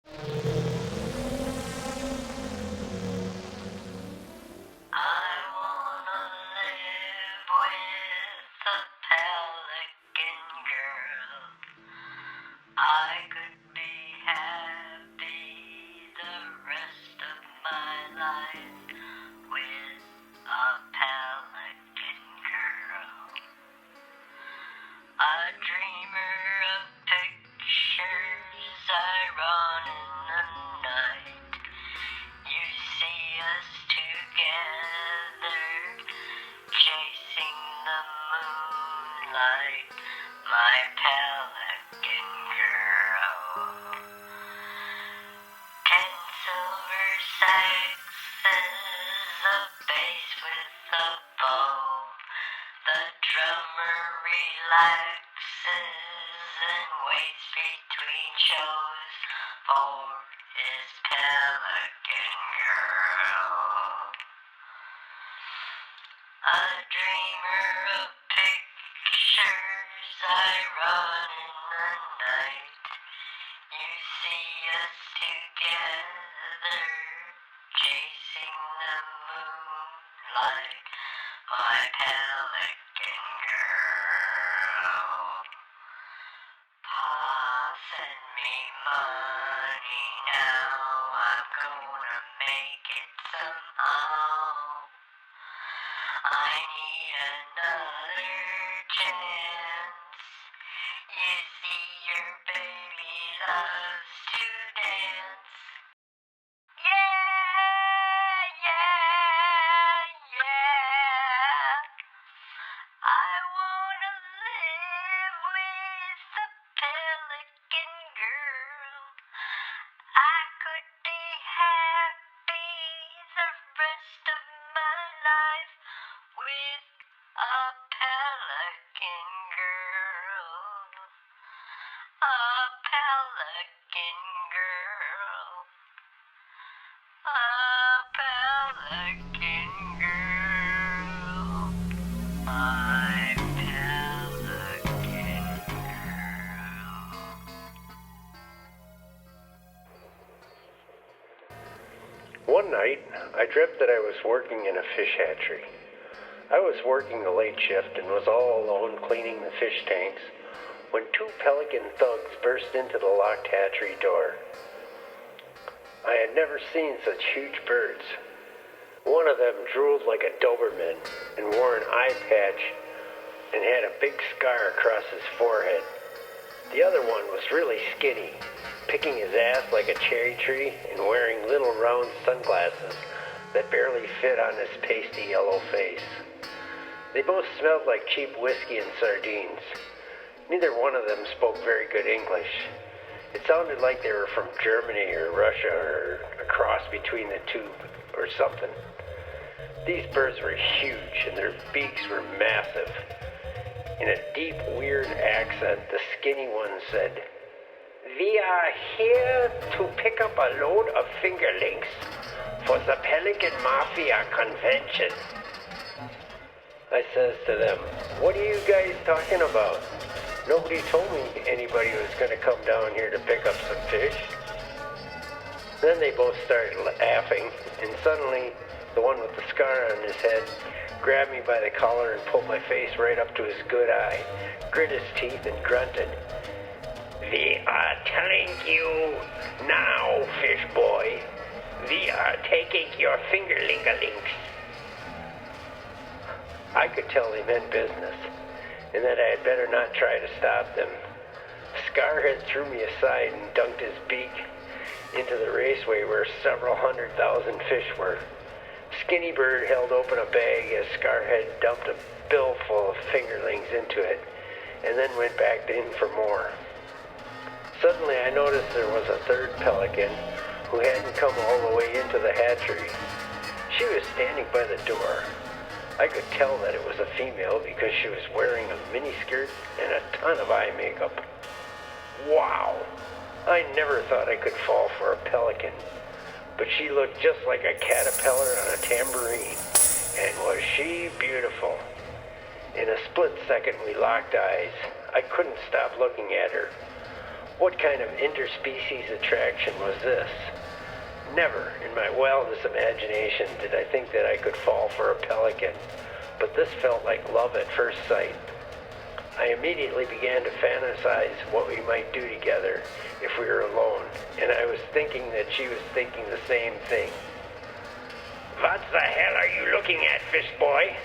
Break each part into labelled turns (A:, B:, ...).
A: I wanna live with a pelican girl. I could be happy the rest of my life with a pelican girl. A dreamer of pictures I run in the night. You see us together, chasing the moonlight, my pelican girl. Ten silver saxes, a bass with a bow. The drummer relaxes and waits between shows for his pelican girl. A dreamer of pictures I run in the night. You see us together, chasing the moonlight, my pelican girl. Pa, send me money now, I'm gonna make it somehow. I need another chance. You see, your baby loves to dance. Yeah, yeah, yeah. I wanna live with a pelican girl. I could be happy the rest of my life with a pelican girl. A pelican girl. A pelican girl. My pelican girl.
B: One night, I dreamt that I was working in a fish hatchery. I was working the late shift and was all alone cleaning the fish tanks when two pelican thugs burst into the locked hatchery door. I had never seen such huge birds. One of them drooled like a Doberman and wore an eye patch and had a big scar across his forehead. The other one was really skinny, picking his ass like a cherry tree and wearing little round sunglasses that barely fit on his pasty yellow face. They both smelled like cheap whiskey and sardines. Neither one of them spoke very good English. It sounded like they were from Germany or Russia or a cross between the two or something. These birds were huge and their beaks were massive. In a deep, weird accent, the skinny one said, "We are here to pick up a load of fingerlings for the Pelican Mafia convention." I says to them, "What are you guys talking about? Nobody told me anybody was going to come down here to pick up some fish." Then they both started laughing, and suddenly the one with the scar on his head grabbed me by the collar and pulled my face right up to his good eye, grit his teeth, and grunted, "We are telling you now, fish boy. We are taking your fingerlingalings." I could tell they meant business, and that I had better not try to stop them. Scarhead threw me aside and dunked his beak into the raceway where several 100,000 fish were. Skinny Bird held open a bag as Scarhead dumped a bill full of fingerlings into it, and then went back in for more. Suddenly I noticed there was a third pelican who hadn't come all the way into the hatchery. She was standing by the door. I could tell that it was a female because she was wearing a miniskirt and a ton of eye makeup. Wow! I never thought I could fall for a pelican, but she looked just like a caterpillar on a tambourine, and was she beautiful. In a split second we locked eyes. I couldn't stop looking at her. What kind of interspecies attraction was this? Never in my wildest imagination did I think that I could fall for a pelican, but this felt like love at first sight. I immediately began to fantasize what we might do together if we were alone, and I was thinking that she was thinking the same thing. "What the hell are you looking at, fish boy?"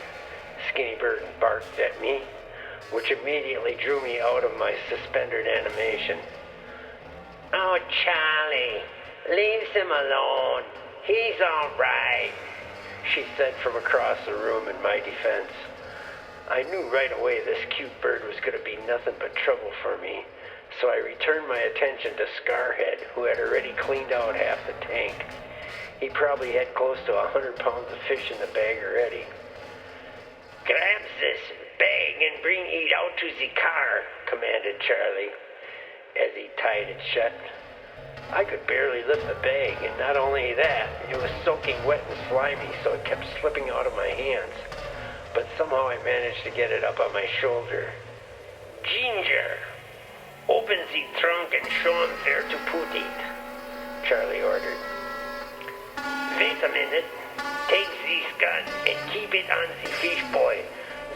B: Skinny Bird barked at me, which immediately drew me out of my suspended animation. "Oh, Charlie, leave him alone. He's all right," she said from across the room in my defense. I knew right away this cute bird was going to be nothing but trouble for me, so I returned my attention to Scarhead, who had already cleaned out half the tank. He probably had close to 100 pounds of fish in the bag already. "Grab this bag and bring it out to the car," commanded Charlie, as he tied it shut. I could barely lift the bag, and not only that, it was soaking wet and slimy, so it kept slipping out of my hands. But somehow I managed to get it up on my shoulder. "Ginger, open the trunk and show him where to put it," Charlie ordered. "Wait a minute. Take this gun and keep it on the fish boy,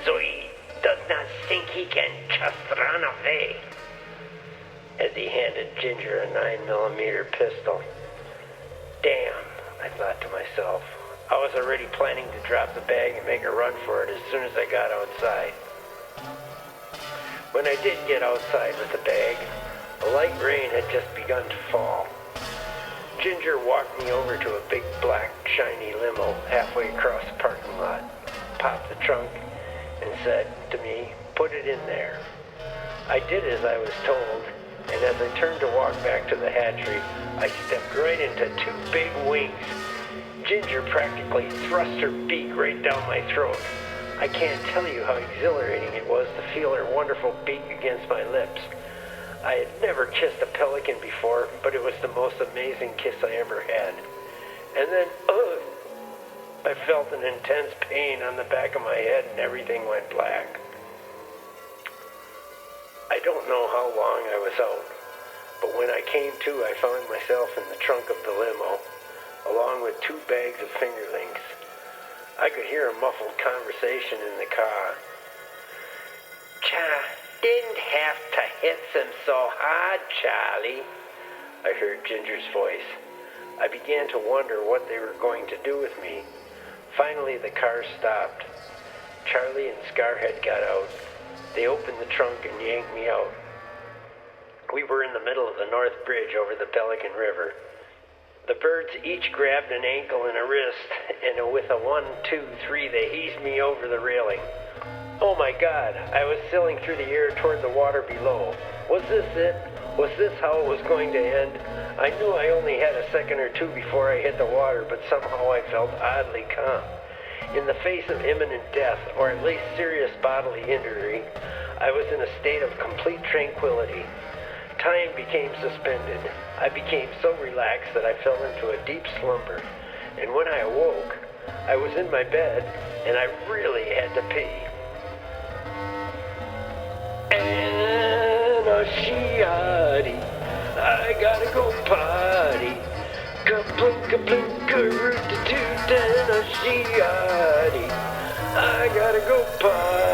B: so he does not think he can just run away," as he handed Ginger a 9mm pistol. Damn, I thought to myself. I was already planning to drop the bag and make a run for it as soon as I got outside. When I did get outside with the bag, a light rain had just begun to fall. Ginger walked me over to a big black shiny limo halfway across the parking lot, popped the trunk, and said to me, "Put it in there." I did as I was told, and as I turned to walk back to the hatchery, I stepped right into two big wings. Ginger practically thrust her beak right down my throat. I can't tell you how exhilarating it was to feel her wonderful beak against my lips. I had never kissed a pelican before, but it was the most amazing kiss I ever had. And then, I felt an intense pain on the back of my head and everything went black. I don't know how long I was out, but when I came to, I found myself in the trunk of the limo, along with 2 bags of fingerlings. I could hear a muffled conversation in the car. "Didn't have to hit them so hard, Charlie," I heard Ginger's voice. I began to wonder what they were going to do with me. Finally, the car stopped. Charlie and Scarhead got out. They opened the trunk and yanked me out. We were in the middle of the North Bridge over the Pelican River. The birds each grabbed an ankle and a wrist, and with a 1, 2, 3, they eased me over the railing. Oh my God, I was sailing through the air toward the water below. Was this it? Was this how it was going to end? I knew I only had a second or two before I hit the water, but somehow I felt oddly calm. In the face of imminent death, or at least serious bodily injury, I was in a state of complete tranquility. Time became suspended. I became so relaxed that I fell into a deep slumber. And when I awoke, I was in my bed, and I really had to pee. And Ushy Oddy, I gotta go potty. Kaplunk, kaplunk, karoot-a-toot, and Ushy Oddy, I gotta go potty.